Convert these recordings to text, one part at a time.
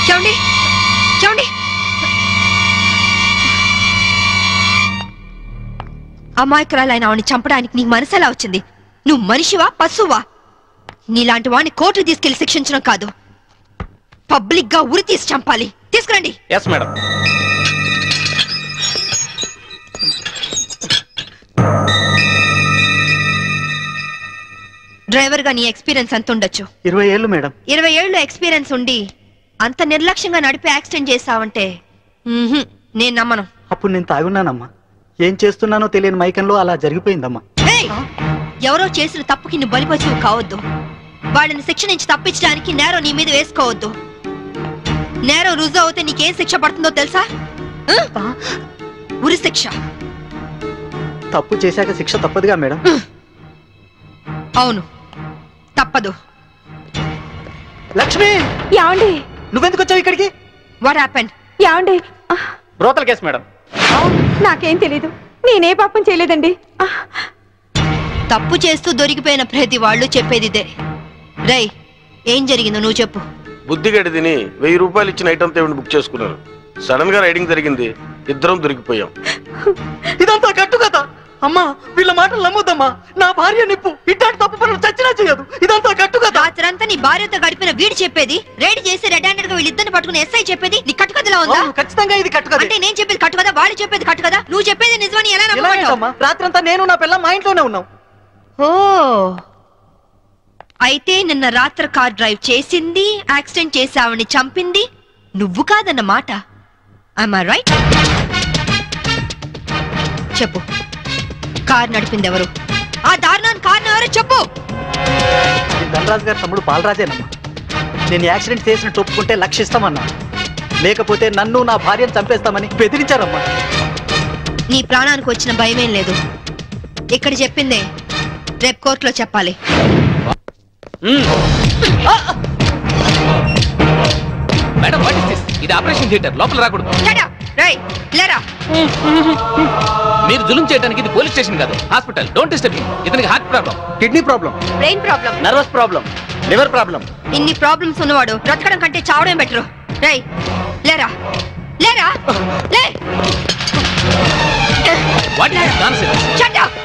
చూడండి చూడండి, అమాయకురాలైన ఆవిని చంపడానికి నీకు మనసు ఎలా వచ్చింది? నువ్వు మనిషివా పశువా? నీలాంటి వాడిని కోర్టుకు తీసుకెళ్లి శిక్షించడం కాదు, పబ్లిక్ గా ఉరి తీసి చంపాలి. తీసుకురండి. Yes madam. డ్రైవర్ గా నీ ఎక్స్పీరియన్స్ ఎంత ఉండొచ్చు? 20 ఏళ్ళు మేడం. 20 ఏళ్ళు ఎక్స్పీరియన్స్ ఉండి అంత నిర్లక్ష్యంగా నడిపి యాక్సిడెంట్ చేసావంటే నేను నమ్మను. అప్పుడు నేను తాగున్నానమ్మా. ఏం చేస్తున్నానో తెలియని మైకంలో అలా జరిగిపోయిందమ్మా. ఎవరో చేసిన తప్పుకి నువ్వు బలిపశువు కావద్దు. వాళ్ళని శిక్ష నుంచి తప్పించడానికి నేరం నీ మీద వేసుకోవద్దు. నేరం రుజువు అవుతే నీకేం శిక్ష పడుతుందో తెలుసా? ఉరి శిక్ష. తప్పు చేశాక శిక్ష తప్పదుగా మేడం? అవును, తప్పదు. లక్ష్మి, యాండి నువ్వెందుకు వచ్చావు ఇక్కడికి? What happened? యాండి బ్రోతల్ కేసు మేడం. నాకేం తెలీదు, నేనే పాపం చేయలేదండి. తప్పు చేస్తూ దొరికిపోయిన ప్రతి వాళ్ళు చెప్పేది ఇదే. రై, ఏం జరిగిందో నువ్వు చెప్పు. బుద్ధిగడి తిని 1000 రూపాయలు ఇచ్చిన ఐటమ్ తేవిని బుక్ చేసుకున్నాను. సడన్ గా రైడింగ్ జరిగింది, ఇద్దరం దొరికిపోయాం. ఇదంతా కట్టు కదా అమ్మా. వీళ్ళ మాటలు నమ్మొద్దమ్మా. నా భార్య నిప్పు ఇట్లాంటి తప్పు పనులు చచ్చినా చేయదు. ఇదంతా కట్టు కదా. రాత్రంతా నీ భార్యతో గడిపిన వీడు చెప్పేది, రైడ్ చేసి రెడ్ హ్యాండెడ్ గా వీళ్ళిద్దరిని పట్టుకుని ఎస్ఐ చెప్పేది నీ కట్టుకథలా ఉందా? ఖచ్చితంగా ఇది కట్టు కదా. అంటే నేను చెప్పేది కట్టు కదా, వాళ్ళు చెప్పేది కట్టు కదా. నువ్వు చెప్పేది నిజమని ఎలా నమ్మమంటావు? రాత్రంతా నేను నా పిల్ల మా ఇంట్లోనే ఉన్నాం. ఓ, అయితే నిన్న రాత్రి కార్ డ్రైవ్ చేసింది, యాక్సిడెంట్ చేసావని చంపింది నువ్వు కాదన్న మాట. I'm I right? చెప్పు, కార్ నడిపింది ఎవరు? ఆ దారుణాన్ని కారణం ఎవరు చెప్పు. ధనరాజు గారి తమ్ముడు బాలరాజేనమ్మా. నేను యాక్సిడెంట్ చేసినట్టు ఒప్పుకుంటే లక్షిస్తామన్నా, లేకపోతే నన్ను నా భార్యను చంపేస్తామని బెదిరించారమ్మా. నీ ప్రాణానికి వచ్చిన భయమేం లేదు. ఇక్కడ చెప్పిందే రేపు కోర్టులో చెప్పాలి. Madam, what is this? ఇది ఆపరేషన్ థియేటర్, లోపల రాకూడదు. మీరు జులుం చేయడానికి ఇది పోలీస్ స్టేషన్ కాదు, హాస్పిటల్. Don't disturb him. ఇతనికి heart problem, kidney problem, brain problem, nervous problem, liver problem. ఇన్ని ప్రాబ్లమ్స్ ఉన్నవాడు బ్రతకడం కంటే చావడం బెటరు. రై, లేరా లేరా లే. What is this nonsense? Shut up.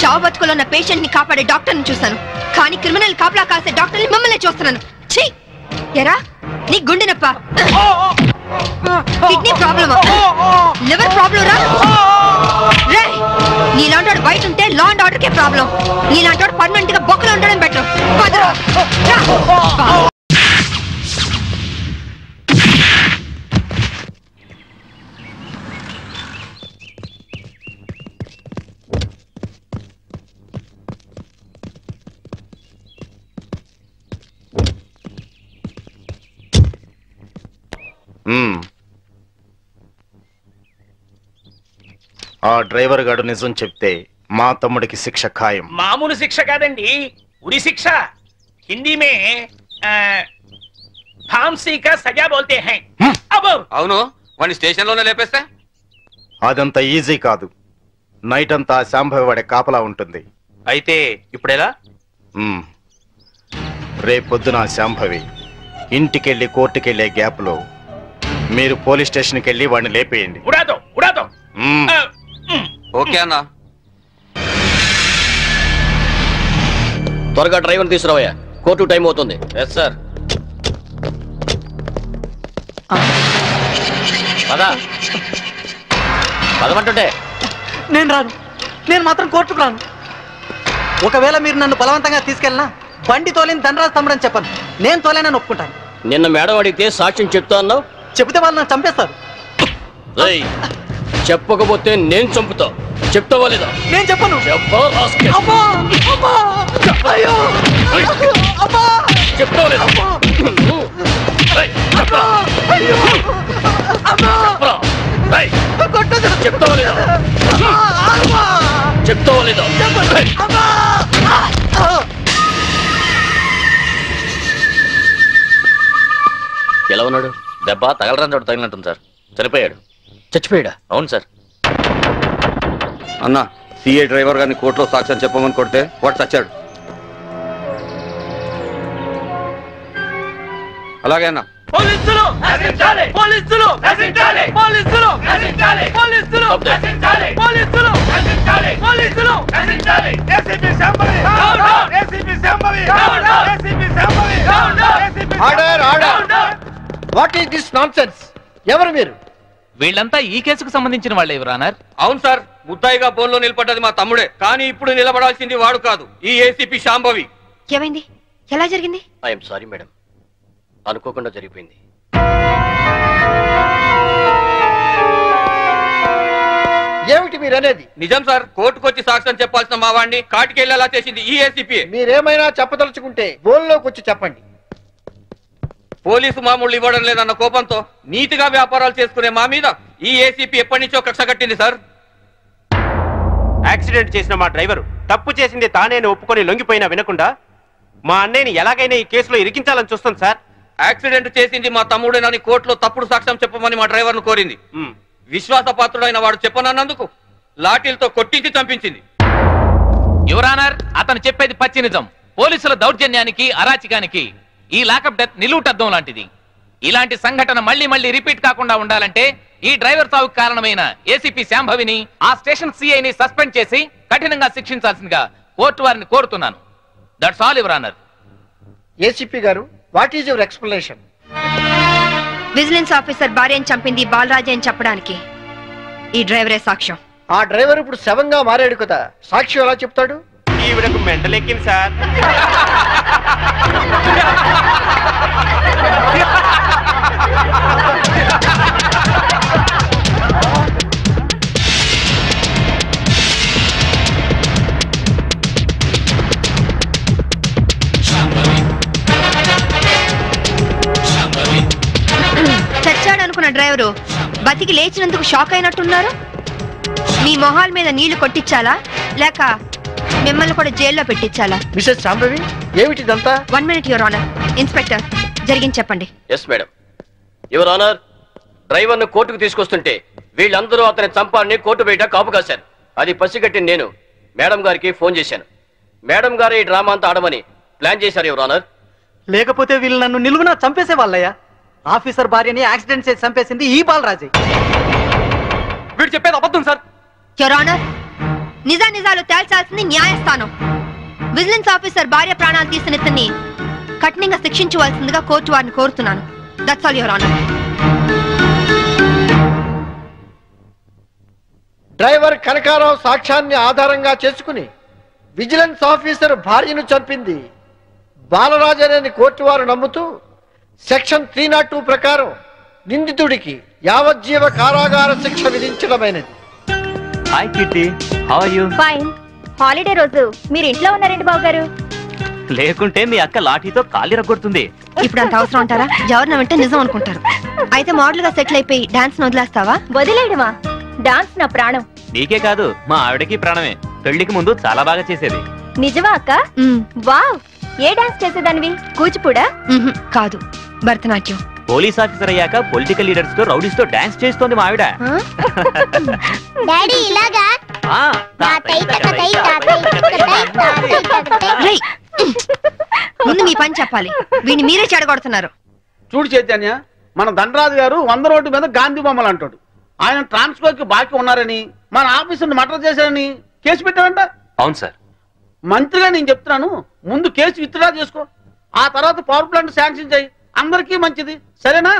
చావు బతుకులో ఉన్న పేషెంట్ ని కాపాడే డాక్టర్ ని చూశాను, కానీ క్రిమినల్ కాపలా కాసే డాక్టర్ ని మమ్మల్ని చూస్తున్నాను. ఛీ, ఎరా నీ గుండె నొప్ప, కిడ్నీ ప్రాబ్లమా, లివర్ ప్రాబ్లం రా. నీలాంటి బయట ఉంటే law and order K problem. నీలాంటి పర్మనెంట్ గా బొక్కలో ఉండడం బెటర్. ఆ డ్రైవర్ గాడు నిజం చెప్తే మా తమ్ముడికి శిక్ష ఖాయం. మామూలు శిక్ష కాదండి, ఉరి శిక్ష. హిందీ మే फांसी का सजा बोलते हैं. అవును, వాడిని స్టేషన్ లోనే లేపేస్తే? అదంత ఈజీ కాదు. నైట్ అంతా శాంభవి వాడే కాపలా ఉంటుంది. అయితే ఇప్పుడెలా? రేపొద్దున శాంభవి ఇంటికెళ్ళి కోర్టుకెళ్లే గ్యాప్ లో మీరు పోలీస్ స్టేషన్కి వెళ్ళి వాడిని లేపేయండి. ఓకే అన్నా. త్వరగా డ్రైవర్ తీసుకురావయ్యా, కోర్టు టైం అవుతుంది. Yes sir. పదమంటుంటే నేను రాను. నేను మాత్రం కోర్టుకు రాను. ఒకవేళ మీరు నన్ను బలవంతంగా తీసుకెళ్ళినా బండి తోలేని ధనరాజు తమ్ముడని చెప్పను. నేను తోలేనని ఒప్పుకుంటాను. నిన్న మేడం అడిగితే సాక్ష్యం చెప్తా అన్నావు. చెబితే వాళ్ళు నన్ను చంపేస్తారు. చెప్పకపోతే నేను చంపుతా. చెప్తావా లేదా? నేను చెప్పను. చెప్తావా లేదా? చెప్తావా లేదా? చెప్తావా లేదా? ఎలా ఉన్నాడు? దెబ్బ తగలరాని చోట తగిలినట్టుంది సార్. చనిపోయాడు. చచ్చిపోయాడా? అవును సార్. అన్నా, సిఐ డ్రైవర్ గారిని కోర్టులో సాక్ష్యం చెప్పమని కొడితే వాడు చచ్చాడు. అలాగే అన్నా. పోలీసులు నశించాలి పోలీసులు నశించాలి పోలీసులు నశించాలి పోలీసులు నశించాలి పోలీసులు నశించాలి పోలీసులు నశించాలి ACP Shambhavi ACP Shambhavi ACP Shambhavi order order what is this nonsense ఎవరు మీరు వీళ్ళంతా ఈ కేసుకు సంబంధించిన వాళ్ళే యువర్ ఆనర్ అవును సార్ ముద్దాయిగా బోన్లో నిలబడ్డది మా తమ్ముడే కానీ ఇప్పుడు నిలబడాల్సింది వాడు కాదు ఈ ఏసీపీ శాంభవి ఏమైంది ఎలా జరిగింది ఐఎమ్ సారీ మేడం అనుకోకుండా జరిగిపోయింది ఏమిటి మీరు అనేది నిజం సార్ కోర్టుకొచ్చి సాక్ష్యం చెప్పాల్సిన మా వాడిని కాటికెళ్ళేలా చేసింది ఈ ఏసీపీ మీరేమైనా చెప్పదలుచుకుంటే బోన్లోకి వచ్చి చెప్పండి పోలీసు మామూలు ఇవ్వడం లేదన్న కోపంతో నీతిగా వ్యాపారాలు చేసుకునే మా మీద ఈ ఏసీపీ ఎప్పటి నుంచో కక్ష కట్టింది సార్ యాక్సిడెంట్ చేసిన మా డ్రైవర్ తప్పు చేసింది తానేని ఒప్పుకొని లొంగిపోయినా వినకుండా మా అన్నయ్యని ఎలాగైనా ఈ కేసులో ఇరికించాలని చూస్తాం సార్ యాక్సిడెంట్ చేసింది మా తమ్ముడేనని కోర్టులో తప్పుడు సాక్ష్యం చెప్పమని మా డ్రైవర్ ను కోరింది విశ్వాసపాత్రుడైన వాడు చెప్పనన్నందుకు లాఠీలతో కొట్టించి చంపించింది యువర్ ఆనర్ అతను చెప్పేది పచ్చి నిజం పోలీసుల దౌర్జన్యానికి అరాచకానికి ఈ లాకప్ డెత్ నిలువుటద్దం లాంటిది ఇలాంటి సంఘటన మళ్ళీ మళ్ళీ రిపీట్ కాకుండా ఉండాలంటే ఈ డ్రైవర్ సావుకు కారణమైన ఏసీపీ శాంభవిని ఆ స్టేషన్ సిఐని సస్పెండ్ చేసి కఠినంగా శిక్షించాల్సిందిగా కోర్టు వారిని కోరుతున్నాను that's all your honour ACP గారు what is your explanation vigilance officer భార్యను చంపింది బాలరాజే అని చెప్పడానికి ఈ డ్రైవరే సాక్ష్యం ఆ డ్రైవర్ ఇప్పుడు శవంగా మారాడు కదా సాక్షి ఎలా చెప్తాడు ఈవిడకు మెంటలెక్కింది సార్ చచ్చాడనుకున్న డ్రైవరు బతికి లేచినందుకు షాక్ అయినట్టున్నారు మీ మొహాల మీద నీళ్లు కొట్టించాలా లేక మిమ్మల్ని కూడా జైల్లో పెట్టించాలా మిసెస్ శాంభవి ఏమిటిదంతా 1 minute యువర్ ఆనర్ ఇన్స్పెక్టర్ జరిగింది చెప్పండి yes madam your honour driver ను కోర్టుకు తీసుకొస్తుంటే వీళ్ళందరూ అతని చంపాలని కోర్టు బయట కాపు కాశారు అది పసిగట్టిన నేను మేడం గారికి ఫోన్ చేశాను మేడం గారు ఈ డ్రామా అంతా ఆడమని ప్లాన్ చేశారు యువర్ ఆనర్ లేకపోతే వీళ్ళు నన్ను నిలువున చంపేసే వాళ్ళయ్యా ఆఫీసర్ భార్యని యాక్సిడెంట్ చేసి చంపేసింది ఈ బాలరాజే వీడు చెప్పేది అబద్ధం సార్ యువర్ ఆనర్ నిజాలు తేల్చాల్సింది న్యాయస్థానం విజిలెన్స్ ఆఫీసర్ భార్య ప్రాణాలు తీసిన ఇతన్ని కఠినంగా శిక్షించవలసిందిగా కోర్టు వారిని కోరుతున్నాను that's all your honour driver Kanakarao సాక్ష్యాన్ని ఆధారంగా చేసుకుని విజిలెన్స్ ఆఫీసర్ భార్యను చంపింది బాలరాజనేని కోర్టు వారు నమ్ముతూ సెక్షన్ 302 ప్రకారం నిందితుడికి యావజ్జీవ కారాగార శిక్ష విధించడమైనది hi Kitty how are you fine holiday రోజు మీరు ఇంట్లో ఉన్నారండి బాబు గారు లేకుంటే మీ అక్క లాఠీతో కాలి రగొడుతుంది ఇప్పుడు అంత అవసరం అంటారా ఎవరిన వింటే నిజం అనుకుంటారు అయితే మోడల్ గా సెటిల్ అయిపోయి డాన్స్ వదిలేస్తావా వదిలేయడమా డాన్స్ నా ప్రాణం నీకే కాదు మా ఆవిడకి ప్రాణమే పెళ్లికి ముందు చాలా బాగా చేసేది నిజమా అక్క వావ్ ఏ డాన్స్ చేసేదానివి కూచిపూడా కాదు భరతనాట్యం పోలీస్ ఆఫీసర్ అయ్యాక పొలిటికల్ లీడర్స్ తో రౌడీస్ తో డాన్స్ చేస్తోంది మా ఆవిడ డాడీ ఇలాగా ముందు మీ పని చెప్పాలి వీడిని మీరే చెడగొడుతున్నారు చూడు చైతన్య మన ధనరాజు గారు 100 రోడ్డు మీద గాంధీ బొమ్మలు అంటాడు ఆయన ట్రాన్స్ఫర్ కి బాకీ ఉన్నారని మన ఆఫీసుని మర్డర్ చేశారని కేసు పెట్టారంట అవును సార్ మంత్రిగా నేను చెప్తున్నాను ముందు కేసు విత్డ్రా చేసుకో ఆ తర్వాత పవర్ ప్లాంట్ శాంక్షన్ చేయి అందరికీ మంచిది సరేనా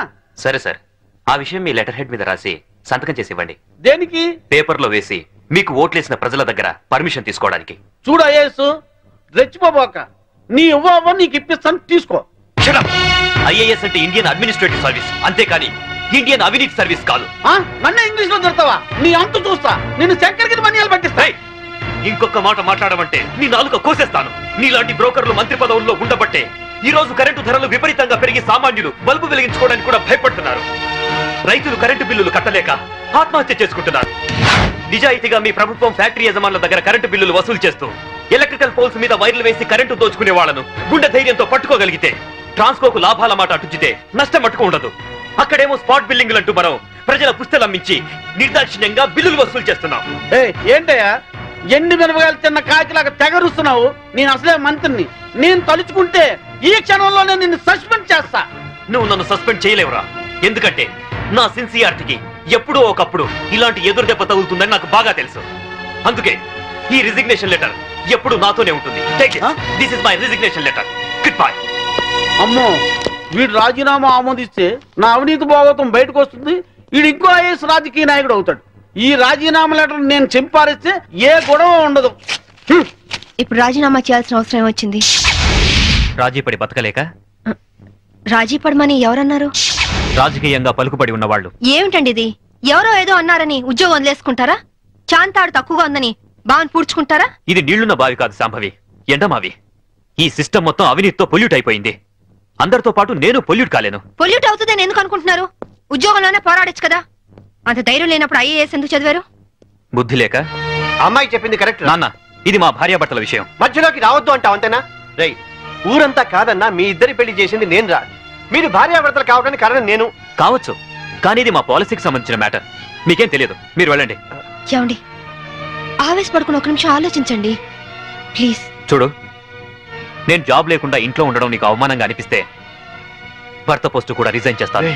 సరే సార్ ఆ విషయం మీ లెటర్ హెడ్ మీద రాసి సంతకం చేసి ఇవ్వండి దేనికి పేపర్లో వేసి మీకు ఓట్లేసిన ప్రజల దగ్గర పర్మిషన్ తీసుకోవడానికి చూడు ఐఏఎస్ రెచ్చిపోబోక నీ ఇవ్వ నీకు ఇప్పిస్తాను తీసుకో ఐఏఎస్ అంటే ఇండియన్ అడ్మినిస్ట్రేటివ్ సర్వీస్ అంతేకాని ఇండియన్ అవినీతి సర్వీస్ కాదు నన్ను ఇంగ్లీష్ లో తిడతావా నీ అంతు చూస్తా నిన్ను చక్కెరకి మనియాలు పట్టిస్తా ఇంకొక మాట మాట్లాడమంటే నీ నాలుక కోసేస్తాను నీలాంటి బ్రోకర్లు మంత్రి పదవుల్లో ఉండబట్టే ఈ రోజు కరెంటు ధరలు విపరీతంగా పెరిగి సామాన్యులు బల్బు వెలిగించుకోవడానికి కూడా భయపడుతున్నారు రైతులు కరెంటు బిల్లులు కట్టలేక ఆత్మహత్య చేసుకుంటున్నారు నిజాయితీగా మీ ప్రభుత్వం ఫ్యాక్టరీ యజమానుల దగ్గర కరెంటు బిల్లులు వసూలు చేస్తూ ఎలక్ట్రికల్ పోల్స్ మీద వైర్లు వేసి కరెంటు దోచుకునే వాళ్లను గుండె ధైర్యంతో పట్టుకోగలిగితే ట్రాన్స్కోకు లాభాల మాట అటుచితే నష్టం మట్టుకు ఉండదు అక్కడేమో స్పాట్ బిల్లింగ్లు అంటూ మనం ప్రజల పుస్తలు అమ్మించి నిర్దాక్షిణ్యంగా బిల్లులు వసూలు చేస్తున్నాం ఏంటయ్యా ఎండి మిరపకాయలు తిన్న కాకిలాగా తెగరుస్తున్నావు నేను అసలే మంత్రిని నేను తలుచుకుంటే ఈ క్షణంలోనే నిన్ను సస్పెండ్ చేస్తా నువ్వు నన్ను సస్పెండ్ చేయలేవురా. ఎందుకంటే నా సిన్సియారిటీకి ఎప్పుడో ఒకప్పుడు ఇలాంటి ఎదురు దెబ్బ తగులుతుందని నాకు బాగా తెలుసు. అందుకే ఈ రిజిగ్నేషన్ లెటర్ ఎప్పుడు నాతోనే ఉంటుంది. This is my resignation letter. Good bye. అమ్మో, వీడు రాజీనామా ఆమోదిస్తే నా అవినీతి భాగవతం బయటకు వస్తుంది. వీడు ఇంకో ఐఎస్ రాజకీయ నాయకుడు అవుతాడు. ఈ రాజీనామా లెటర్ నేను చింపారిస్తే ఏ గొడవ ఉండదు. ఇప్పుడు రాజీనామా చేయాల్సిన అవసరం ఏమొచ్చింది? రాజీ పడి బతకలేక? రాజీ పడమని ఎవరన్నారు? రాజకీయంగా పలుకుబడి ఉన్నవాళ్ళు. ఏమిటండి ఇది? ఎవరో ఏదో అన్నారని ఉద్యోగం వదిలేసుకుంటారా? చాంతాడు తక్కువగా ఉందని బావని పూడ్చుకుంటారా? ఇది నీళ్లున్న బావి కాదు శాంభవి, ఎండమావి. ఈ సిస్టమ్ మొత్తం అవినీతితో పొల్యూట్ అయిపోయింది. అందరితో పాటు నేను పొల్యూట్ కాలేను. పొల్యూట్ అవుతుందని ఎందుకు అనుకుంటున్నారు? ఉద్యోగంలోనే పోరాడొచ్చు కదా. అంత ధైర్యం లేనప్పుడు ఐఏఎస్ ఎందుకు చదివారు? బుద్ధి లేక. అమ్మాయి చెప్పింది కరెక్ట్ నాన్న, ఇది మా భార్యాభర్తల విషయం. మధ్యలోకి రావద్దు అంటావు అంతేనా? రై, ఊరంతా కాదన్నా మీ ఇద్దరి పెళ్లి చేసింది నేను రా. మీరు భార్యాభర్తలు కావడానికి కారణం నేను కావచ్చు, కానీ ఇది మా పాలసీకి సంబంధించిన మ్యాటర్. మీకేం తెలియదు, మీరు వెళ్ళండి. ఏమండి, ఆవేశపడుకుని ఒక నిమిషం ఆలోచించండి ప్లీజ్. చూడు, నేను జాబ్ లేకుండా ఇంట్లో ఉండడం నీకు అవమానంగా అనిపిస్తే భర్త పోస్టు కూడా రిజైన్ చేస్తాను.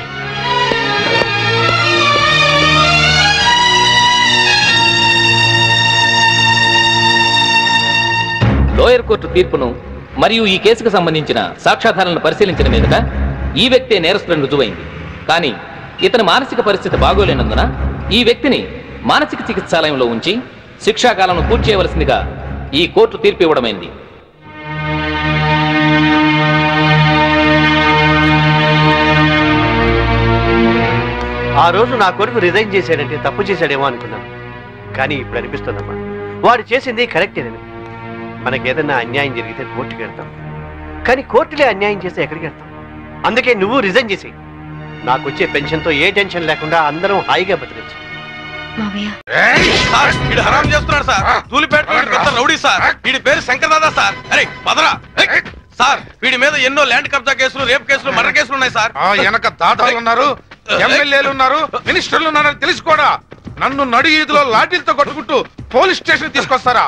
లోయర్ కోర్టు తీర్పును మరియు ఈ కేసుకు సంబంధించిన సాక్ష్యాధారాలను పరిశీలించిన మీదట ఈ వ్యక్తే నేరస్తులను రుజువైంది. కానీ ఇతని మానసిక పరిస్థితి బాగోలేనందున ఈ వ్యక్తిని మానసిక చికిత్సాలయంలో ఉంచి శిక్షాకాలను పూర్తి చేయవలసిందిగా ఈ కోర్టు తీర్పు ఇవ్వడమైంది. ఆ రోజు నా కొడుకు రిజైన్ చేశాడంటే తప్పు చేశాడేమో అనుకున్నాను. కానీ ఇప్పుడు అనిపిస్తుందమ్మా, వాడు చేసింది కరెక్టేనని. మనకేదన్నా అన్యాయం జరిగితే కోర్టుకి వెళ్తాం, కానీ కోర్టులే అన్యాయం చేస్తే ఎక్కడికి వెళ్తాం? అందుకే నువ్వు రిజైన్ చేసి నాకు వచ్చే పెన్షన్తో ఏ టెన్షన్ లేకుండా అందరం హాయిగా బతికచ్చు. చేస్తున్నాడు సార్, రౌడీ సార్. వీడి పేరు శంకర్ దాదా సార్. అరే పదరా సార్. వీడి మీద ఎన్నో ల్యాండ్ కబ్జా కేసులు, రేప్ కేసులు, మర్డర్ కేసులు ఉన్నాయి సార్. వెనక దాదాలు ఉన్నారు, ఎమ్మెల్యేలు ఉన్నారు, మినిస్టర్లు ఉన్నారని తెలిసి కూడా నన్ను నడి ఈదులో లాఠీలతో కొట్టుకుంటూ పోలీస్ స్టేషన్ తీసుకొస్తారా?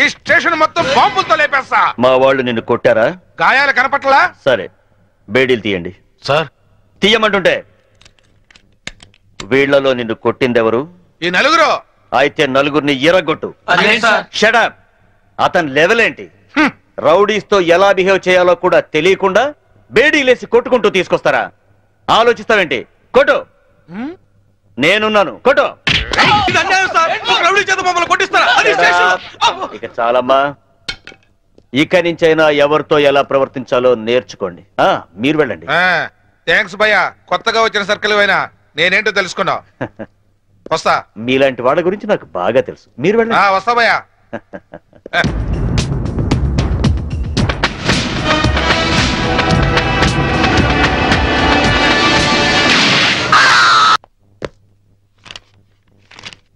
ఈ స్టేషన్ మొత్తం బాంబులతో లేపేస్తా. మా వాళ్ళు నిన్ను కొట్టారా? గాయాలు కనపట్లా? సరే, బేడీలు తీయండి. సార్ తీయమంటుంటే. వీళ్లలో నిన్ను కొట్టిందెవరు? ఈ నలుగురు. అయితే నలుగురిని ఎరగొట్టు. Shut up. అతని లెవెల్ ఏంటి? రౌడీస్ తో ఎలా బిహేవ్ చేయాలో కూడా తెలియకుండా బేడీలేసి కొట్టుకుంటూ తీసుకొస్తారా? ఆలోచిస్తావేంటి? కొట్టు. నేనున్నాను, కొట్టు. ఇక చాలమ్మా. ఇక నుంచైనా ఎవరితో ఎలా ప్రవర్తించాలో నేర్చుకోండి. మీరు వెళ్ళండి. థ్యాంక్స్ భయ్యా, కొత్తగా వచ్చిన సర్కిల్ అయినా నేనేంటో తెలుసుకున్నావు. వస్తా. మీలాంటి వాళ్ళ గురించి నాకు బాగా తెలుసు. మీరు వెళ్ళండి. వస్తా భయ్యా.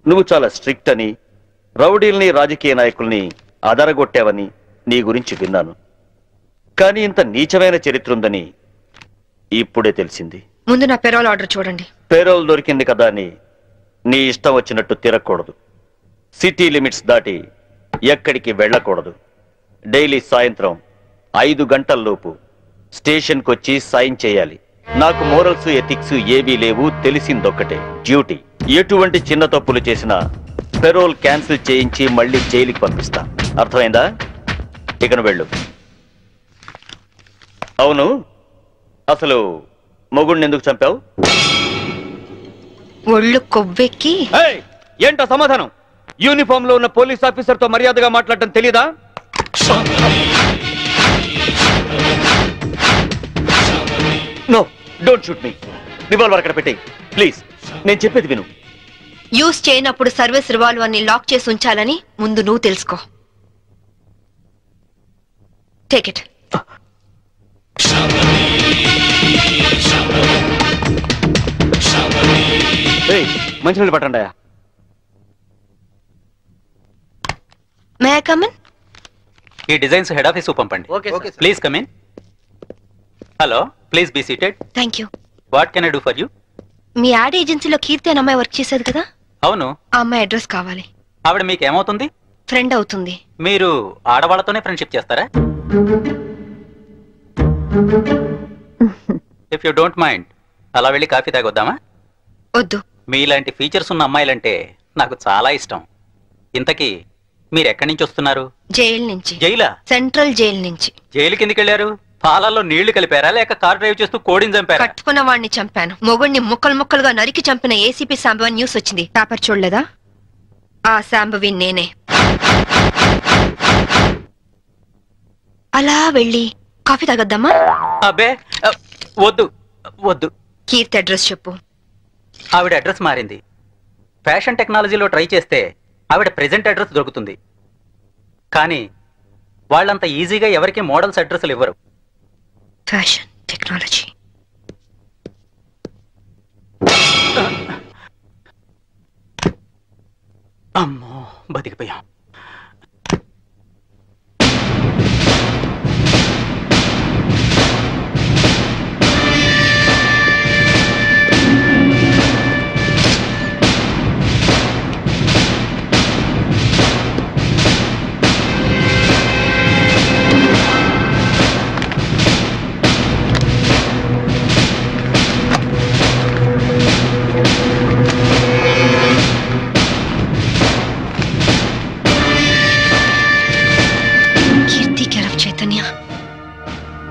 నువ్వు చాలా స్ట్రిక్ట్ అని, రౌడీల్ని, రాజకీయ నాయకుల్ని అదరగొట్టావని నీ గురించి విన్నాను. కానీ ఇంత నీచమైన చరిత్ర ఉందని ఇప్పుడే తెలిసింది. ముందు నా పెరోల్ ఆర్డర్ చూడండి. పేరోల్ దొరికింది కదా అని నీ ఇష్టం వచ్చినట్టు తిరగకూడదు. సిటీ లిమిట్స్ దాటి ఎక్కడికి వెళ్ళకూడదు. డైలీ సాయంత్రం 5 గంటల్లోపు స్టేషన్కి వచ్చి సైన్ చేయాలి. నాకు మోరల్స్, ఎథిక్స్ ఏవీ లేవు. తెలిసిందొక్కటే, డ్యూటీ. ఎటువంటి చిన్న తప్పులు చేసినా పెరోల్ క్యాన్సిల్ చేయించి మళ్ళీ జైలుకి పంపిస్తా. అర్థమైందా? ఇకను వెళ్ళు. అవును, అసలు మొగుడిని ఎందుకు చంపావు? ఒళ్ళు కొవ్వెక్కి. ఏంటో సమాధానం? యూనిఫామ్ లో ఉన్న పోలీస్ ఆఫీసర్ తో మర్యాదగా మాట్లాడటం తెలీదా? No, don't shoot me. Revolver అక్కడ పెట్టేయ్ ప్లీజ్. నేను చెప్పేది విను. యూజ్ చేయనప్పుడు సర్వీస్ రివాల్వర్ ని లాక్ చేసి ఉంచాలని ముందు నువ్వు తెలుసుకో. Take it. మంచినీళ్ళు పట్టండి. May I come in? ఈ డిజైన్స్ హెడ్ ఆఫీస్ పంపండి. Please come in. Hello, please be seated. Thank you. What can I do for you? మీ యాడ్ ఏజెన్సీలో కీర్తి అనే అమ్మాయి వర్క్ చేసేది కదా? అవును. ఆ అమ్మాయి అడ్రస్ కావాలి. ఆవిడ మీకు ఏమవుతుంది? ఫ్రెండ్ అవుతుంది. మీరు ఆడవాళ్లతోనే ఫ్రెండ్షిప్ చేస్తారా? ఇఫ్ యూ డోంట్ మైండ్ అలా వెళ్ళి కాఫీ తాగొద్దామా? వద్దు. మీలాంటి ఫీచర్స్ ఉన్న అమ్మాయిలంటే నాకు చాలా ఇష్టం. ఇంతకీ మీరు ఎక్కడి నుంచి వస్తున్నారు? జైలు నుంచి. జైలా? సెంట్రల్ జైలు నుంచి. జైలు కిందకి వెళ్ళారు? పాలల్లో నీళ్లు కలిపారా లేక కార్ డ్రైవ్ చేస్తూ కోడిని చంపారా? కట్టుకున్న వాడిని చంపాను. మొగుడిని ముక్కలు ముక్కలుగా నరికి చంపిన ఏసీపీ శాంభవి న్యూస్ వచ్చింది. పేపర్ చూడలేదా? ఆ శాంభవి నేనే. అలా వెళ్ళి కాఫీ తాగొద్దామా? అబ్బే వద్దు వద్దు. కీర్తి అడ్రస్ చెప్పు. ఆవిడ అడ్రస్ మారింది. ఫ్యాషన్ టెక్నాలజీలో ట్రై చేస్తే ఆవిడ ప్రెజెంట్ అడ్రస్ దొరుకుతుంది. కానీ వాళ్ళంత ఈజీగా ఎవరికి మోడల్స్ అడ్రస్లు ఇవ్వరు. Fashion technology. అమ్మో బతికిపోయాం.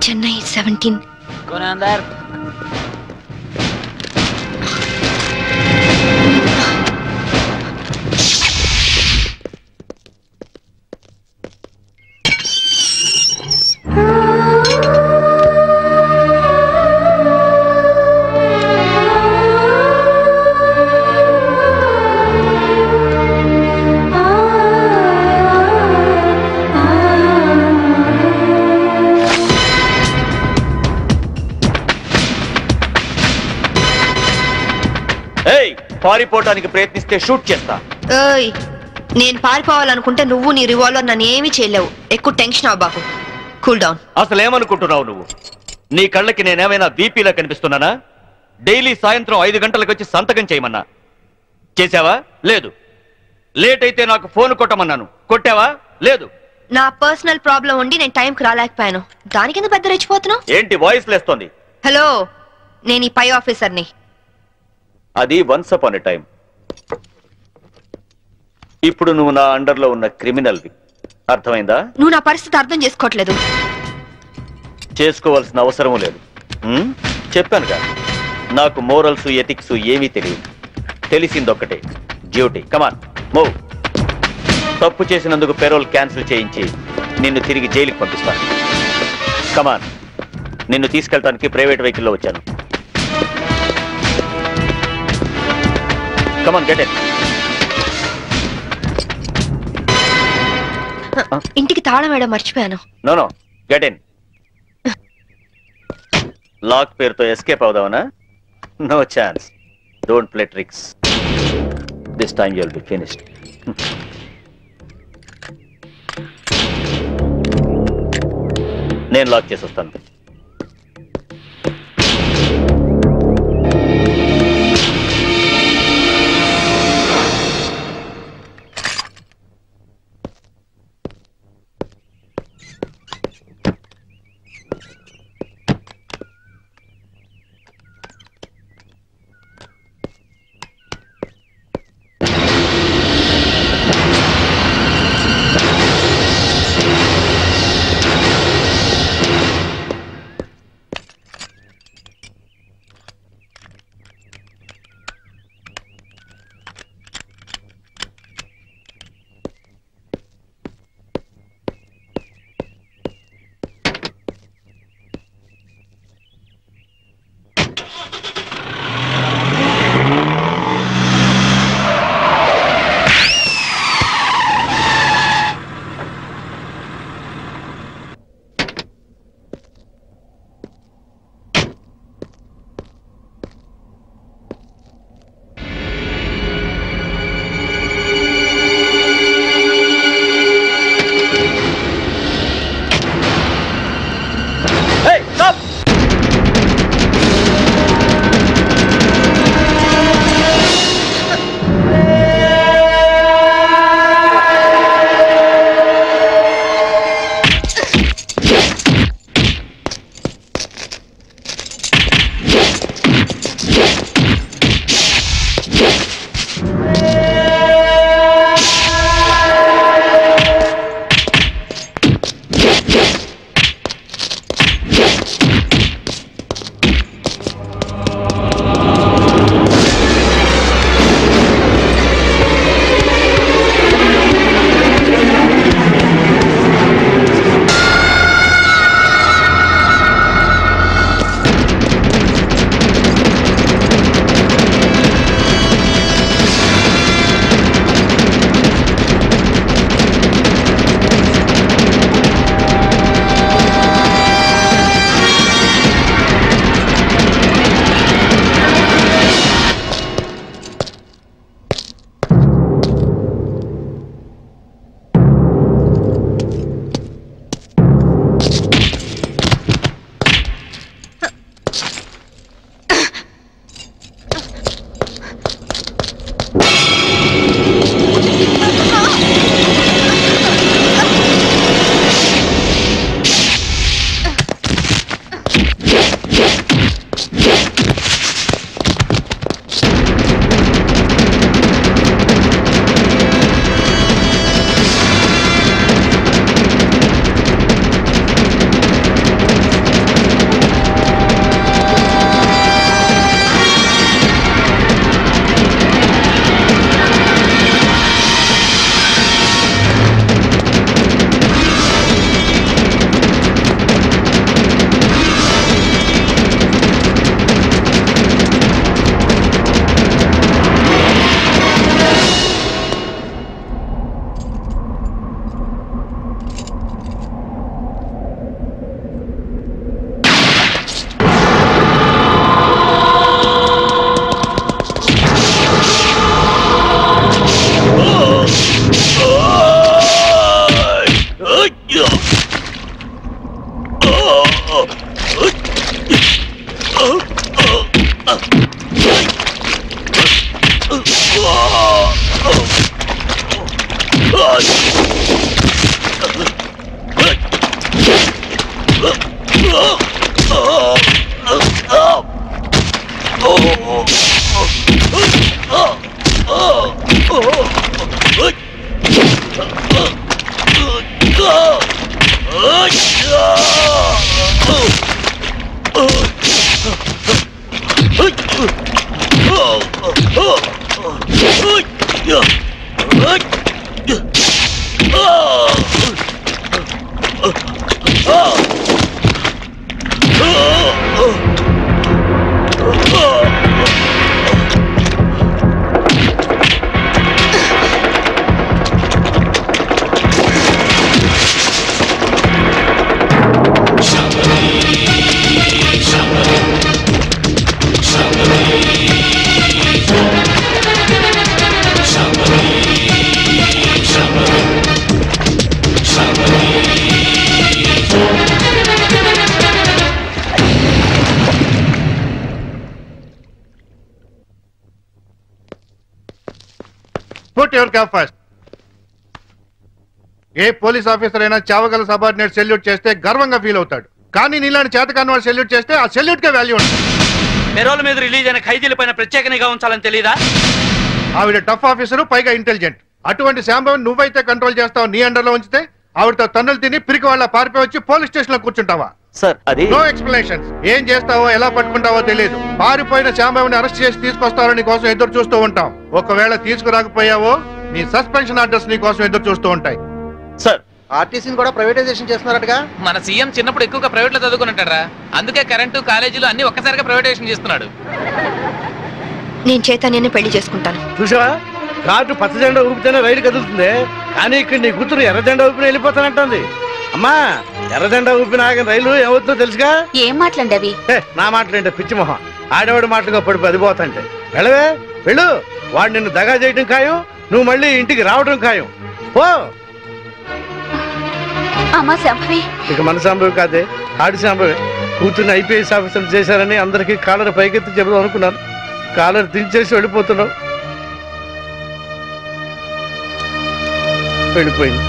చెన్నై 17. పారిపోవటానికి ప్రయత్నిస్తే షూట్ చేస్తా. నేను పారిపోవాలనుకుంటే నువ్వు నీ రివాల్వర్ నన్ను ఏమీ చేయలేవు. ఎక్కువ టెన్షన్ అవ్వ బాబు. Cool down. అసలు ఏమనుకుంటున్నావు నువ్వు? నీ కళ్ళకి నేనేమైనా బీపీలా కనిపిస్తున్నానా? డైలీ సాయంత్రం 5 గంటలకు వచ్చి సంతకం చేయమన్నా చేసావా? లేదు. లేట్ అయితే నాకు ఫోన్ కొట్టమన్నాను, కొట్టావా? లేదు. నా పర్సనల్ ప్రాబ్లం ఉండి నేను టైంకి రాలేకపోయాను. దానికి ఎందుకు పెద్ద రెచ్చిపోతున్నావు? ఏంటి వాయిస్ లేస్తోంది? హలో, నేను ఈ పై ఆఫీసర్ని. అది వన్స్ అపాన్ ఎ టైం. ఇప్పుడు నువ్వు నా అండర్లో ఉన్న క్రిమినల్వి. అర్థమైందా? నువ్వు నా పరిస్థితి అర్థం చేసుకోవట్లేదు. చేసుకోవాల్సిన అవసరం లేదు. చెప్పానుగా, నాకు మోరల్స్ ఎథిక్స్ ఏమీ తెలియదు. తెలిసిందొక్కటే, డ్యూటీ. Come on move. తప్పు చేసినందుకు పెరోల్ క్యాన్సిల్ చేయించి నిన్ను తిరిగి జైలుకి పంపిస్తాను. కమాన్. నిన్ను తీసుకెళ్ళడానికి ప్రైవేట్ వెహికల్లో వచ్చాను. Come on get it. ఇంటికి తాళం వేయడం మర్చిపోయాను. No no, get in. Lock పేరుతో ఎస్కేప్ అవుదావనా? No chance. Don't play tricks. This time you will be finished. నేను లాక్ చేసి వస్తాను. Put your cap first. ఏ పోలీస్ ఆఫీసర్ అయినా చావగల సబార్డినేట్ సెల్యూట్ చేస్తే గర్వంగా ఫీల్ అవుతాడు. కానీ నీలాంటి చేతకాని వాడు సెల్యూట్ చేస్తే ఆ సెల్యూట్ కే వాల్యూ ఉంటుంది. పెరోల్ మీద రిలీజ్ అయిన ఖైదీల పైన ప్రత్యేక నిఘా ఉంచాలని తెలీదా? ఆవిడ టఫ్ ఆఫీసరు, పైగా ఇంటెలిజెంట్. అటువంటి శాంభవన్ నువ్వైతే కంట్రోల్ చేస్తావు, నీ అండర్లో ఉంచితే ఆవిడతో తన్నులు తిని పిరికి వాళ్ళ పారిపోయి వచ్చి పోలీస్ స్టేషన్ లో కూర్చుంటావా? సార్ అది నో ఎక్స్ప్లెనేషన్స్. ఏం చేస్తావో ఎలా పట్టుకుంటావో తెలియదు. పారిపోయిన శాంభవన్ అరెస్ట్ చేసి తీసుకొస్తారో నీ కోసం ఎదురు చూస్తూ ఉంటాం. ఒకవేళ తీసుకురాకపోయావో నీ సస్పెన్షన్ ఆర్డర్స్ నీ కోసం ఎదురు చూస్తూ ఉంటాయి. సార్ ఆర్టీసీని కూడా ప్రైవేటైజేషన్ చేస్తున్నారటగా. మన సీఎం చిన్నప్పుడు ఎక్కువగా ప్రైవేట్ లో చదువుకున్నట్టారా, అందుకే కరెంటు కాలేజీలు అన్ని ఒక్కసారిగా ప్రైవేటైజేషన్ చేస్తున్నాడు. నేను చైతన్యాన్ని పెళ్లి చేసుకుంటాను. చూసావా, కార్డు పచ్చ జెండా ఊపితేనే రైలు కదులుతుంది, కానీ ఇక్కడ నీ కూతురు ఎర్ర జెండా ఊపిన వెళ్ళిపోతానంటుంది. అమ్మా, ఎర్ర జెండా ఊపిన ఆగిన రైలు ఏమవుతుందో తెలుసుగా? ఏం మాట్లాడి అవి? నా మాటలేంటే పిచ్చి మొహం, ఆడవాడి మాటలుగా పడిపో అది పోతాంటే. వెళ్ళవే వెళ్ళు, వాడు నిన్ను దగా చేయడం ఖాయం, నువ్వు మళ్ళీ ఇంటికి రావడం ఖాయం. పో. అమ్మా సంభవి, ఇక మన సంభవి కాదే, ఆడి సంభవి. కూతుర్ని ఐపీఎస్ ఆఫీసర్ చేశారని అందరికీ కాలర్ పైకెత్తి చెబుదాం అనుకున్నాను, కాలర్ దించేసి వెళ్ళిపోతున్నావు. వెళ్ళిపోయింది.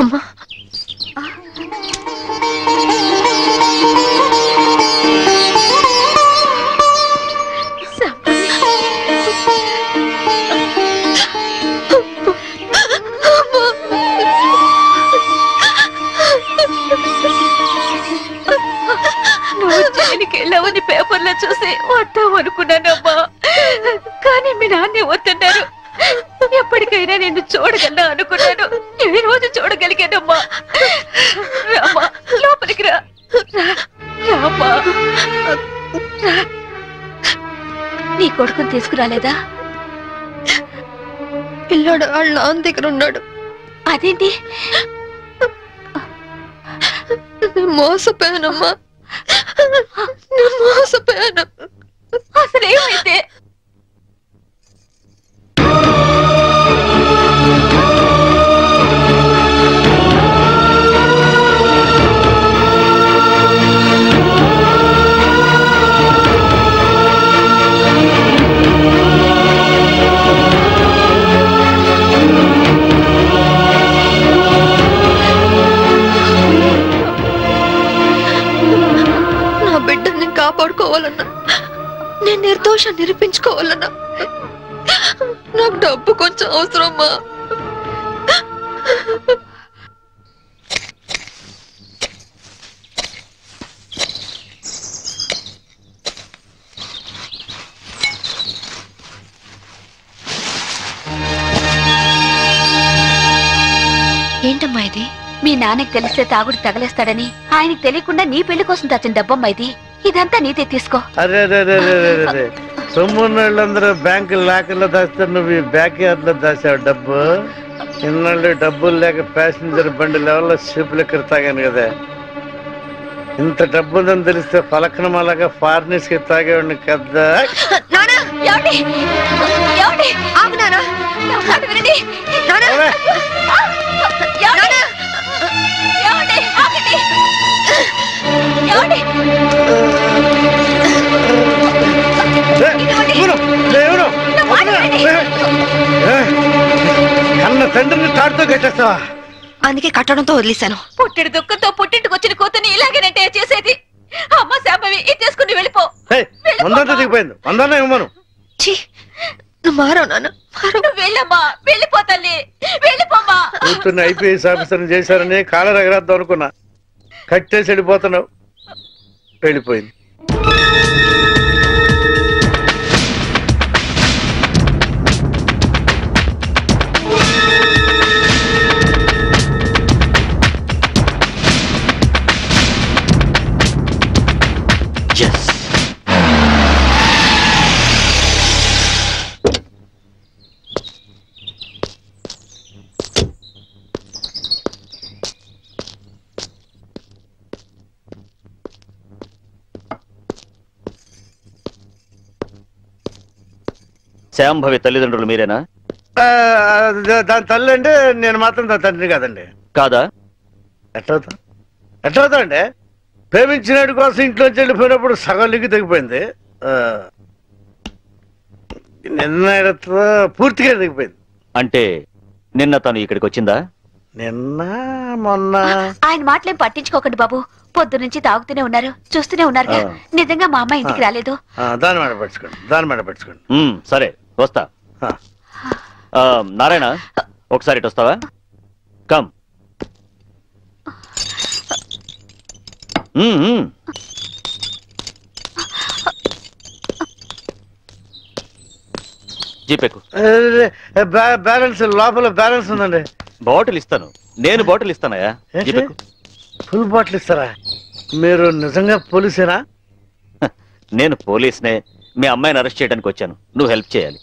అమ్మా, నువ్వు జైలుకి వెళ్ళావని పేపర్లో చూసి వద్దాం అనుకున్నానమ్మా, కానీ మీ నాన్నే వద్దన్నారు. ఎప్పటికైనా నేను చూడగలనా అనుకున్నాను, ఈ రోజు చూడగలిగానమ్మా. రామా, లోపలికి రా. రామా, నీ కొడుకుని తీసుకురాలేదా? పిల్లాడు వాళ్ళ నాన్న దగ్గర ఉన్నాడు. అదేంటి? మోసపోయానమ్మా, మోసపోయాను. అసలేమైతే? బిడ్డని కాపాడుకోవాలన్నా, నేను నిర్దోషం నిరూపించుకోవాలన్నా నాకు డబ్బు కొంచెం అవసరమ్మా. ఏంటమ్మా ఇది? మీ నాన్నకి తెలిస్తే తాగుడు తగలేస్తాడని ఆయనకి తెలియకుండా నీ పెళ్లి కోసం దాచిన డబ్బమ్మా ఇది. ఇదంతా నీదే తీసుకో. అరే సొమ్మున్నోళ్ళందరూ బ్యాంకు లాకర్లో దాస్తారు, నువ్వు ఈ బ్యాక్ యార్డ్ లో దాచావు డబ్బు. ఇన్నాళ్ళు డబ్బులు లేక ప్యాసింజర్ బండి లెవెల్లో షిప్లు ఎక్కడ తాగాను కదా. ఇంత డబ్బు ఉందని తెలిస్తే పలకనమాలాగా ఫారినర్స్ కి తాగేవాడిని కదా. కన్న తండ్రిని తాడుతో కట్టేస్తావా? అందుకే కట్టడంతో వదిలేశాను. పుట్టిడి దుఃఖంతో పుట్టింటికి వచ్చిన కూతుని ఇలాగేనంటే చేసేది. అమ్మ శాంభవి ఇది తీసుకుని వెళ్ళిపో. వందంతా దిగిపోయింది, వందన్నా ఇవ్వను. మారో నాన్న, వెళ్ళమ్మా, వెళ్ళిపో తల్లి, వెళ్ళిపోమ్మా. కూతుర్ని ఐపీఎస్ ఆఫీసర్ని చేశారని కాలర్ ఎగరేద్దాం అనుకున్నా, కట్టేసి వెళ్ళిపోతున్నావు. వెళ్ళిపోయింది. శాంభవి తల్లిదండ్రులు మీరేనా? దాని తల్లి అంటే నేను మాత్రం దాని తండ్రి కాదండి. కాదా? ఎట్లవుతా అండి? ప్రేమించినటి కోసం ఇంట్లోంచి వెళ్ళిపోయినప్పుడు సగం లిగి తెగిపోయింది, నిన్న పూర్తిగా తెగిపోయింది. అంటే నిన్న తను ఇక్కడికి వచ్చిందా? నిన్న మొన్న ఆయన మాటలేం పట్టించుకోకండి బాబు. పొద్దు నుంచి తాగుతూనే ఉన్నారు, చూస్తూనే ఉన్నారు. నిజంగా మా అమ్మ ఇంటికి రాలేదు. దాని మాట పట్టుకోండి, దాని మాట పట్టుకోండి. సరే వస్తా. నారాయణ ఒకసారి ఇటు వస్తావా? కమ్. జీపేకు. బ్యాలెన్స్ లోపల బ్యాలెన్స్ ఉందండి. బాటిల్ ఇస్తాను, నేను బాటిల్ ఇస్తానయా? జీపేకు. ఫుల్ బాటిల్ ఇస్తారా? మీరు నిజంగా పోలీసేనా? నేను పోలీస్నే. మీ అమ్మాయిని అరెస్ట్ చేయడానికి వచ్చాను, నువ్వు హెల్ప్ చేయాలి.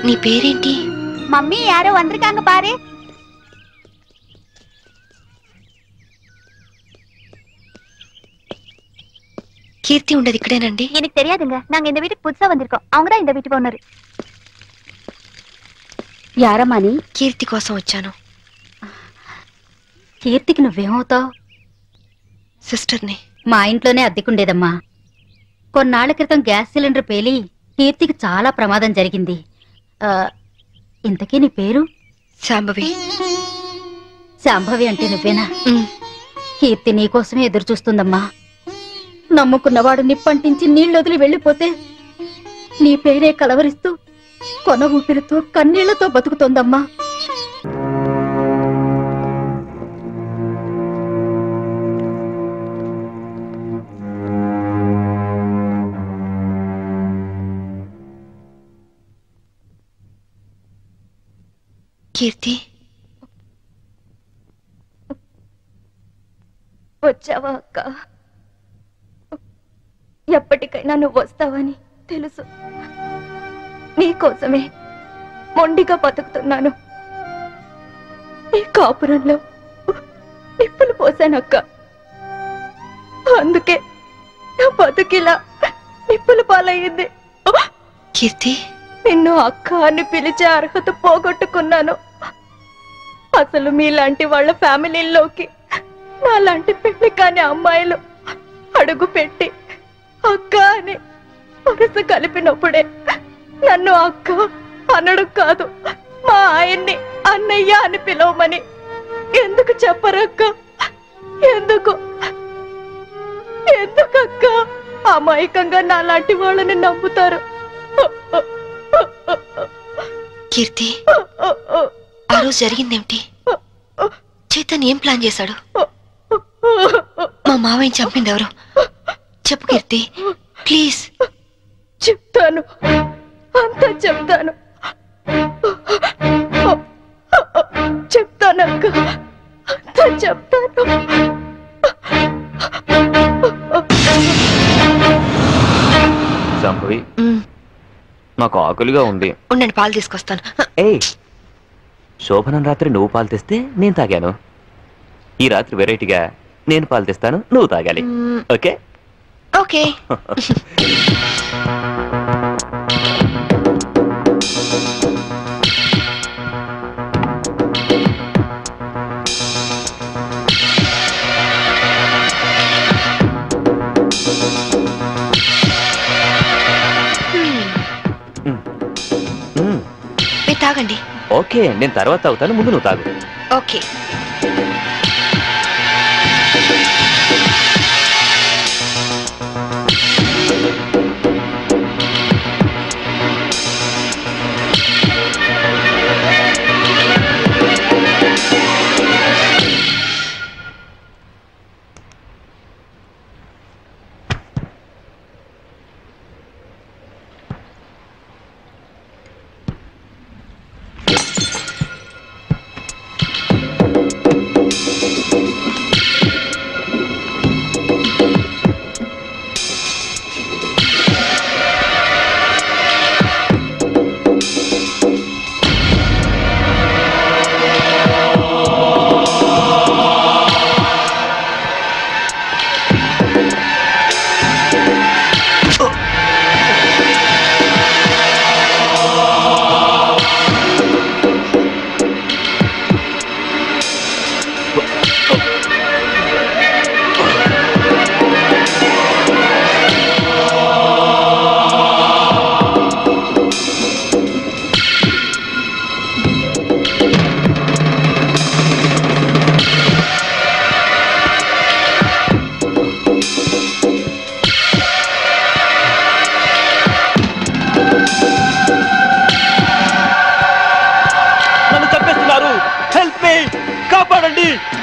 నీ పేరేంటి? మమ్మీ యారో వందరికాంగ పారే. கீர்த்தி உண்டது இக்கடேனண்டி? எனக்கு தெரியாதுங்க, நாங்க இந்த வீட்டுக்கு புதுசா வந்திருக்கோம். அவங்க தான் இந்த வீட்டுக்கு ஓனர். యారమ్మని? కీర్తి కోసం వచ్చాను. కీర్తికి నువ్వేమవుతావు? సిస్టర్ని. మా ఇంట్లోనే అద్దెకుండేదమ్మా. కొన్నాళ్ల క్రితం గ్యాస్ సిలిండర్ పేలి కీర్తికి చాలా ప్రమాదం జరిగింది. ఇంతకీ నీ పేరు? శాంభవి. శాంభవి అంటే నువ్వేనా? కీర్తి నీకోసమే ఎదురు చూస్తుందమ్మా. నమ్ముకున్నవాడు నిప్పంటించి నీళ్ళొదిలి వెళ్ళిపోతే నీ పేరే కలవరిస్తూ కొన ఊపిరితో కన్నీళ్లతో బతుకుతోందమ్మా. కీర్తి, వచ్చావా అక్క? ఎప్పటికైనా నువ్వు వస్తావని తెలుసు. నీకోసమే మొండిగా బతుకుతున్నాను. ఈ కాపురంలో నిప్పులు పోసానక్క. అందుకే నా బతుకిలా నిప్పుల పాలయ్యింది. కీర్తి, నిన్ను అక్క అని పిలిచే అర్హత పోగొట్టుకున్నాను. అసలు మీలాంటి వాళ్ళ ఫ్యామిలీల్లోకి నాలాంటి పెళ్లి కాని అమ్మాయిలు అడుగు పెట్టి అక్క అని వరుస కలిపినప్పుడే నన్ను అక్క అనడు కాదు, మా ఆయన్ని అన్నయ్య అని పిలవమని ఎందుకు చెప్పరక్క? ఎందుకు ఎందుకక్క అమాయకంగా నాలాంటి వాళ్ళని నమ్ముతారు? కీర్తి, ఆ రోజు జరిగిందేమిటి? చైతన్ ఏం ప్లాన్ చేశాడు? మా మావయ్యని చంపింది ఎవరు? చెప్పు కీర్తి, ప్లీజ్. చెప్తాను, అంతా చెప్తాను. చెప్తానక్క, అంతా చెప్తాను. శాంభవి, నాకు ఆకలిగా ఉంది. ఉండండి, పాలు తీసుకొస్తాను. ఏయ్, శోభనం రాత్రి నువ్వు పాలు తెస్తే నేను తాగాను. ఈ రాత్రి వెరైటీగా నేను పాలు తెస్తాను, నువ్వు తాగాలి. Okay okay. తాగండి. ఓకే, నేను తర్వాత తాగుతాను, ముందు నువ్వు తాగు. ఓకే.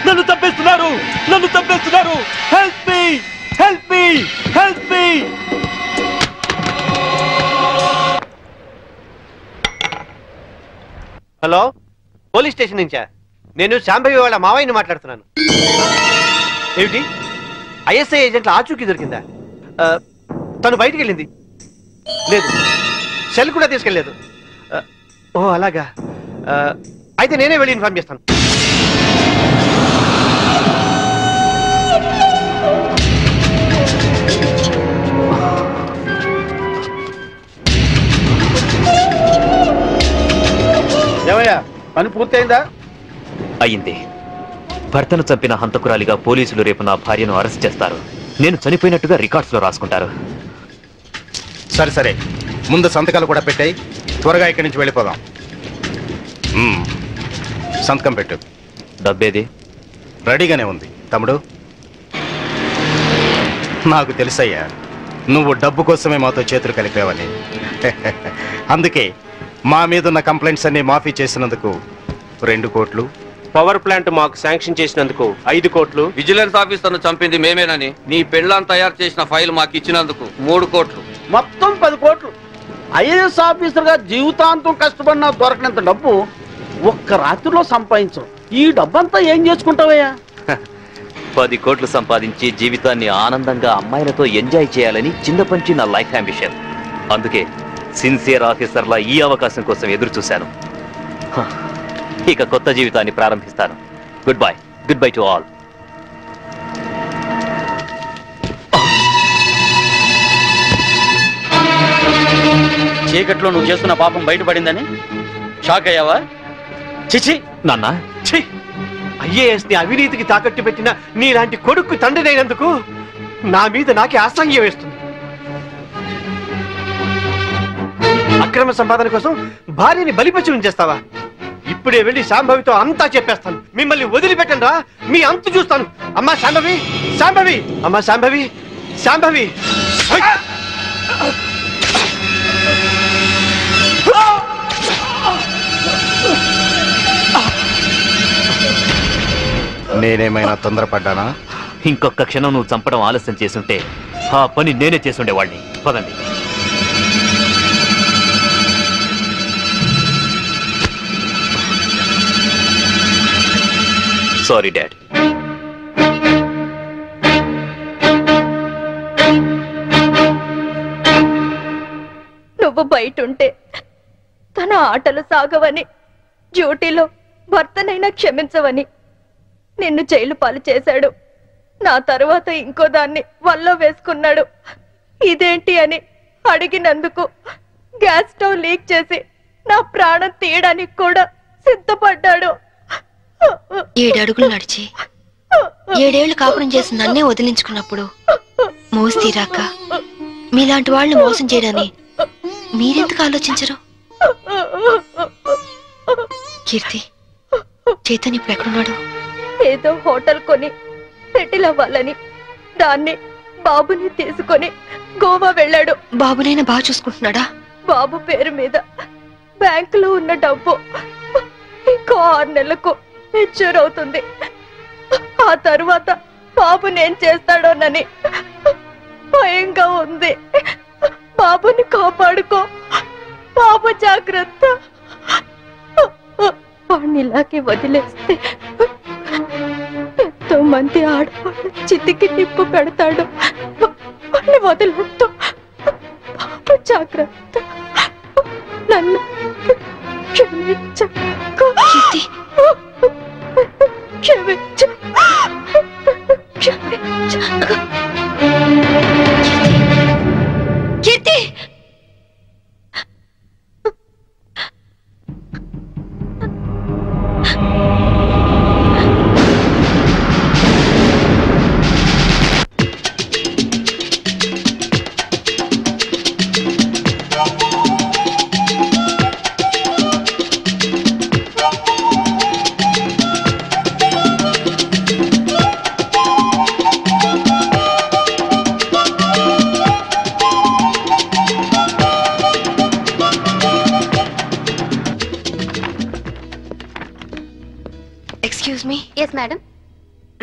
నన్ను చంపేస్తున్నారు, నన్ను చంపేస్తున్నారు. Help me, help me, help me. Hello, police station నుంచా? నేను శాంభవి వాళ్ళ మావయ్యని మాట్లాడుతున్నాను. ఏమిటి, ఐఎస్ఐ ఏజెంట్ల ఆచూకీ దొరికిందా? తను బయటికి వెళ్ళింది లేదు, సెల్ కూడా తీసుకెళ్ళలేదు. ఓ అలాగా, అయితే నేనే వెళ్ళి ఇన్ఫార్మ్ చేస్తాను. ఏమయ్యా, పని పూర్తయిందా? అయింది. భర్తను చంపిన హంతకురాలిగా పోలీసులు రేపు నా భార్యను అరెస్ట్ చేస్తారు. నేను చనిపోయినట్టుగా రికార్డ్స్ లో రాసుకుంటారు. సరే సరే, ముందు సంతకాలు కూడా పెట్టాయి, త్వరగా ఇక్కడి నుంచి వెళ్ళిపోదాం. సంతకం పెట్టు. డబ్బేది? రెడీగానే ఉంది తమ్ముడు. నాకు తెలుసయ్యా, నువ్వు డబ్బు కోసమే మాతో చేతులు కలిపావని. అందుకే మా మీదున్న కంప్లైంట్స్ అన్ని మాఫీ చేసినందుకు 2 కోట్లు, పవర్ ప్లాంట్ మాకు శాంక్షన్ చేసినందుకు 5 కోట్లు, విజిలెన్స్ ఆఫీసర్ను చంపింది మేమేనని నీ పెళ్ళాం తయారు చేసిన ఫైల్ మాకు ఇచ్చినందుకు 3 కోట్లు, మొత్తం 10 కోట్లు. ఐఏఎస్ ఆఫీసర్ గా జీవితాంతం కష్టపడినా దొరకనంత డబ్బు ఒక్క రాత్రిలో సంపాదించు. ఈ డబ్బంతా ఏం చేసుకుంటావయ్యా? 10 కోట్లు సంపాదించి జీవితాన్ని ఆనందంగా అమ్మాయిలతో ఎంజాయ్ చేయాలని చిన్నపంచి నా లైఫ్ అంబిషన్. అందుకే సిన్సియర్ ఆఫీసర్లా ఈ అవకాశం కోసం ఎదురు చూశాను. ఇక కొత్త జీవితాన్ని ప్రారంభిస్తాను. Good bye, good bye to all. చీకట్లో నువ్వు చేస్తున్న పాపం బయటపడిందని షాక్ అయ్యావా? చిచి నాన్న, ఐఏఎస్ ని అవినీతికి తాకట్టు పెట్టిన నీలాంటి కొడుకు తండ్రినైనందుకు నా మీద నాకే అసహ్యం వేస్తుంది. అక్రమ సంపాదన కోసం భార్యని బలిపశువుని చేస్తావా? ఇప్పుడే వెళ్ళి శాంభవితో అంతా చెప్పేస్తాను. మిమ్మల్ని వదిలిపెట్టండి రా, మీ అంతు చూస్తాను. అమ్మా శాంభవి, శాంభవి, అమ్మా శాంభవి, శాంభవి. నేనేమైనా తొందరపడ్డానా? ఇంకొక క్షణం నువ్వు చంపడం ఆలస్యం చేసుంటే ఆ పని నేనే చేసుండేవాడిని. పదండి. Sorry dad. నువ్వు బయటుంటే తన ఆటలు సాగవని, డ్యూటీలో భర్తనైనా క్షమించవని నిన్ను జైలు పాలు చేశాడు. నా తరువాత ఇంకో దాన్ని వల్ల వేసుకున్నాడు. ఇదేంటి అని అడిగినందుకు గ్యాస్ స్టవ్ లీక్ చేసి నా ప్రాణం తీయడానికి కూడా సిద్ధపడ్డాడు. 7 అడుగులు నడిచి 7 ఏళ్లు కాపురం చేసి నన్నే వదిలించుకున్నప్పుడు మోసి తీరాక మీలాంటి వాళ్ళని మోసం చేయడాన్ని మీరెందుకు ఆలోచించరు? కీర్తి, చైతన్య ఇప్పుడు ఎక్కడున్నాడు? ఏదో హోటల్ కొని సెటిల్ అవ్వాలని దాన్ని బాబుని తీసుకొని గోవా వెళ్ళాడు. బాబునైనా బాగా చూసుకుంటున్నాడా? బాబు పేరు మీద బ్యాంకులో ఉన్న డబ్బు ఇంకో 6 నెలలకు మెచ్యూర్ అవుతుంది. ఆ తరువాత బాబునేం చేస్తాడోనని భయంగా ఉంది. బాబుని కాపాడుకో, బాబు జాగ్రత్త. వాడిని ఇలాగే వదిలేస్తే ఎంతో మంది ఆడవాళ్ళు చితికి నిప్పు పెడతాడు. వాడిని వదిలేస్తూ బాబు జాగ్రత్త. నన్ను క్షమించు. క్షమించు. Keerthi, excuse me. Yes madam.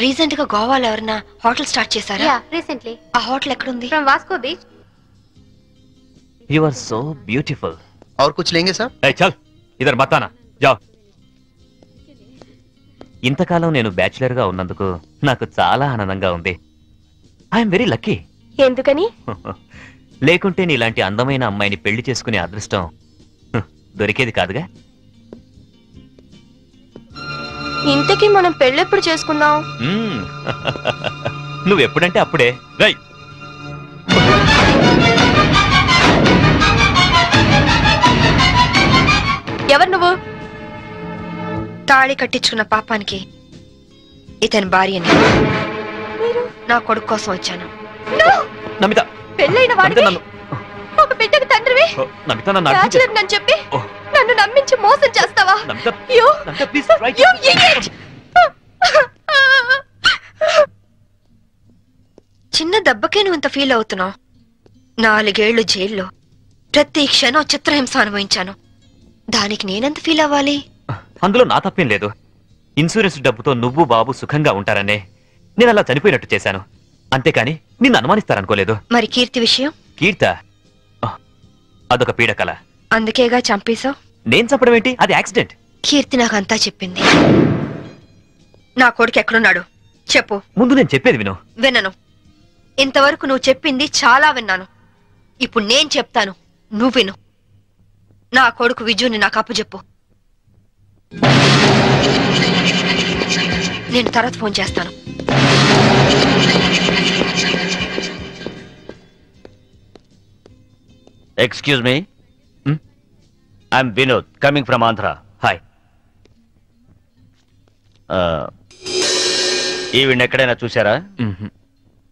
Recent గా గోవాలో ఎవరన్నా హోటల్ స్టార్ట్ చేశారా? Yeah, recently. ఆ హోటల్ ఎక్కడుంది? From Vasco beach. You are so beautiful. और कुछ लेंगे साहब? चल इधर मत आना, जाओ। ఇంతకాలం నేను బ్యాచులర్ గా ఉన్నందుకు నాకు చాలా ఆనందంగా ఉంది. I'm very lucky. ఎందుకని? లేకుంటే నీలాంటి అందమైన అమ్మాయిని పెళ్లి చేసుకునే అదృష్టం దొరికేది కాదుగా. ఇంతకీ మనం పెళ్ళెప్పుడు చేసుకుందాం? నువ్వెప్పుడంటే అప్పుడే. రై, ఎవరు నువ్వు? తాళి కట్టించుకున్న పాపానికి ఇతని భార్యని నా కొడుకు కోసం వచ్చాను. నమిత, పెళ్ళైన వాడివి, ఒక బిడ్డకు తండ్రివి, నమిత నన్ను బ్యాచులర్ నన్ను చెప్పి నన్ను నమ్మించి మోసం చేస్తావా? చిన్న దెబ్బకే నువ్వు ఇంత ఫీల్ అవుతున్నావు. 4 ఏళ్లు జైల్లో ప్రతి క్షణం చిత్రహింస అనుభవించాను. దానికి నేనెంత ఫీల్ అవ్వాలి? అందులో నా తప్పేం లేదు. ఇన్సూరెన్స్ డబ్బుతో నువ్వు బాబు సుఖంగా ఉంటారనే నేను అలా చనిపోయినట్టు చేశాను. అంతేకాని నిన్ను అనుమానిస్తారనుకోలేదు. మరి కీర్తి విషయం? కీర్త అదొక పీడకల. అందుకేగా చంపేశావు. నేను చంపడం ఏంటి? అది యాక్సిడెంట్. కీర్తి నాకంతా చెప్పింది. నా కొడుకు ఎక్కడున్నాడు చెప్పు. ముందు నేను చెప్పేది విను. వినను. ఇంతవరకు నువ్వు చెప్పింది చాలా విన్నాను. ఇప్పుడు నేను చెప్తాను, నువ్వు విను. నా కొడుకు విజుని నాకు అప్పచెప్పు. నేను తర్వాత ఫోన్ చేస్తాను. Excuse me, I'm Vinod coming from Andhra. Hi. ఈవిడ ఎక్కడైనా చూసారా?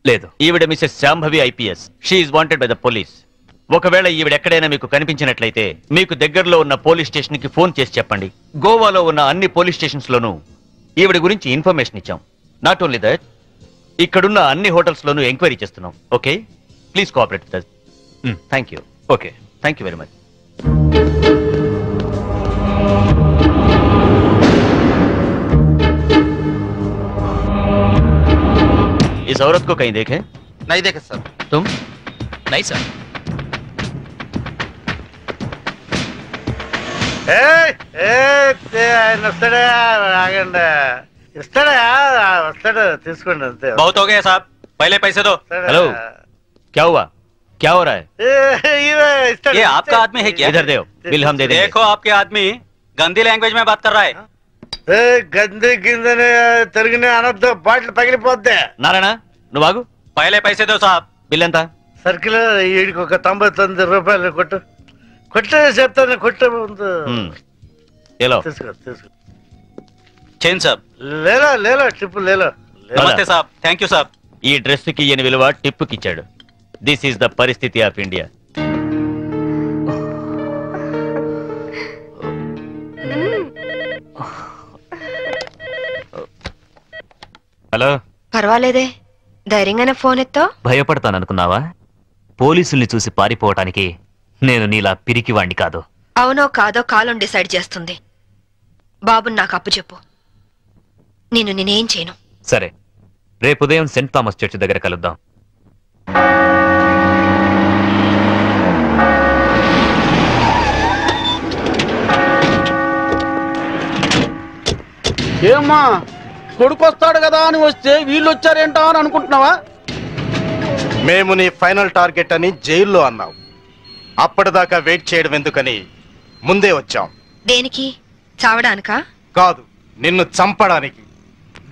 లేదు. ఈవిడ Mrs Shambhavi IPS. She is wanted by the police. ఒకవేళ ఈవిడ ఎక్కడైనా మీకు కనిపించినట్లయితే మీకు దగ్గరలో ఉన్న పోలీస్ స్టేషన్ కి ఫోన్ చేసి చెప్పండి. గోవాలో ఉన్న అన్ని పోలీస్ స్టేషన్స్ లోనూ ఈవిడ గురించి ఇన్ఫర్మేషన్ ఇచ్చాం. నాట్ ఓన్లీ దట్, ఇక్కడున్న అన్ని హోటల్స్ లోనూ ఎంక్వైరీ చేస్తున్నాం. Okay, please cooperate with us. Thank you. Okay, thank you very much. इस औरत को कहीं देखे? नहीं देखे सर। तुम? नहीं सर। ఆయన వస్తాడా? ఆగండి, ఇస్తాడా? వస్తాడు, తీసుకోండి అంతే. बहुत हो गया साहब, पहले पैसे दो। हेलो, क्या हुआ? क्या हो रहा है? ये आपका आदमी है क्या? इधर दो, बिल हम दे देंगे। देखो आपके आदमी गंदी लैंग्वेज में बात कर रहा है। గంది గిందనే తిరిగిన అనొద్దు, బాటిల్ పగిలిపోద్ది. నారాయణ నువ్వు ఆగు. పైలే పైసేదో సాబ్. బిల్ ఎంత? సర్కిల్ వీడికి ఒక 99 రూపాయలు కొట్టు. కొట్టే చెప్తాను, కొట్టే ముందు తీసుకో. చేయండి సాబ్. లేలో టిప్పు లేలో. నమస్తే సాబ్. థ్యాంక్ యూ సాబ్. ఈ డ్రెస్ కి ఇయ్యని విలువ టిప్పుకి ఇచ్చాడు. దిస్ ఈస్ ద పరిస్థితి ఆఫ్ ఇండియా. హలో. పర్వాలేదే, ధైర్యంగానే ఫోన్ ఎత్తో. భయపడతాననుకున్నావా? పోలీసుల్ని చూసి పారిపోవటానికి నేను నీలా పిరికివాణ్ణి కాదు. అవునో కాదో కాలం డిసైడ్ చేస్తుంది. బాబుని నాకు అప్పు చెప్పు, నేనేం చేయను. సరే, రేపు ఉదయం సెంట్ థామస్ చర్చ్ దగ్గర కలుద్దాం. ఏమ్మా, కొడుకొస్తాడు కదా అని వస్తే వీళ్ళు వచ్చారేంటా అని అనుకుంటున్నావా? మేము నీ ఫైనల్ టార్గెట్ అని జైల్లో అన్నావు. అప్పటిదాకా వెయిట్ చేయడం ఎందుకని ముందే వచ్చాం. దేనికి? చావడానికా? కాదు, నిన్ను చంపడానికి.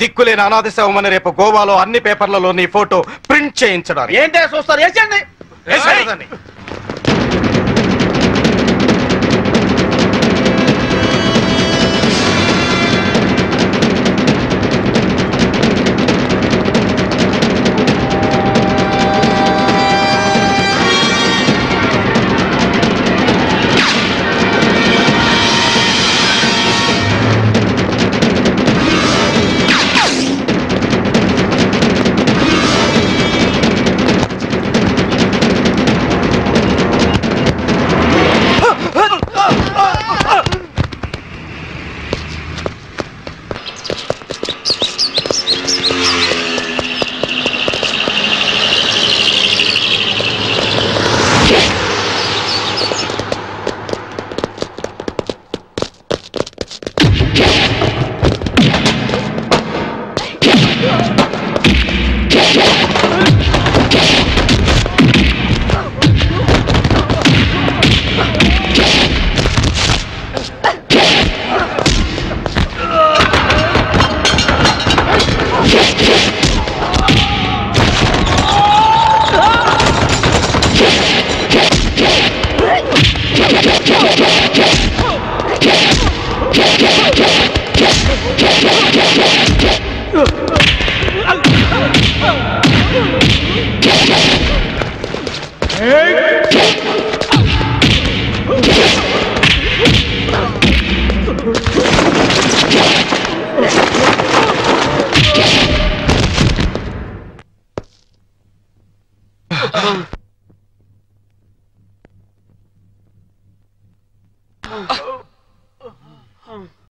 దిక్కులేని అనాథ శవమని రేపు గోవాలో అన్ని పేపర్లలో నీ ఫోటో ప్రింట్ చేయించడానికి. ఏంటే చూస్తారు? వేసేయండి.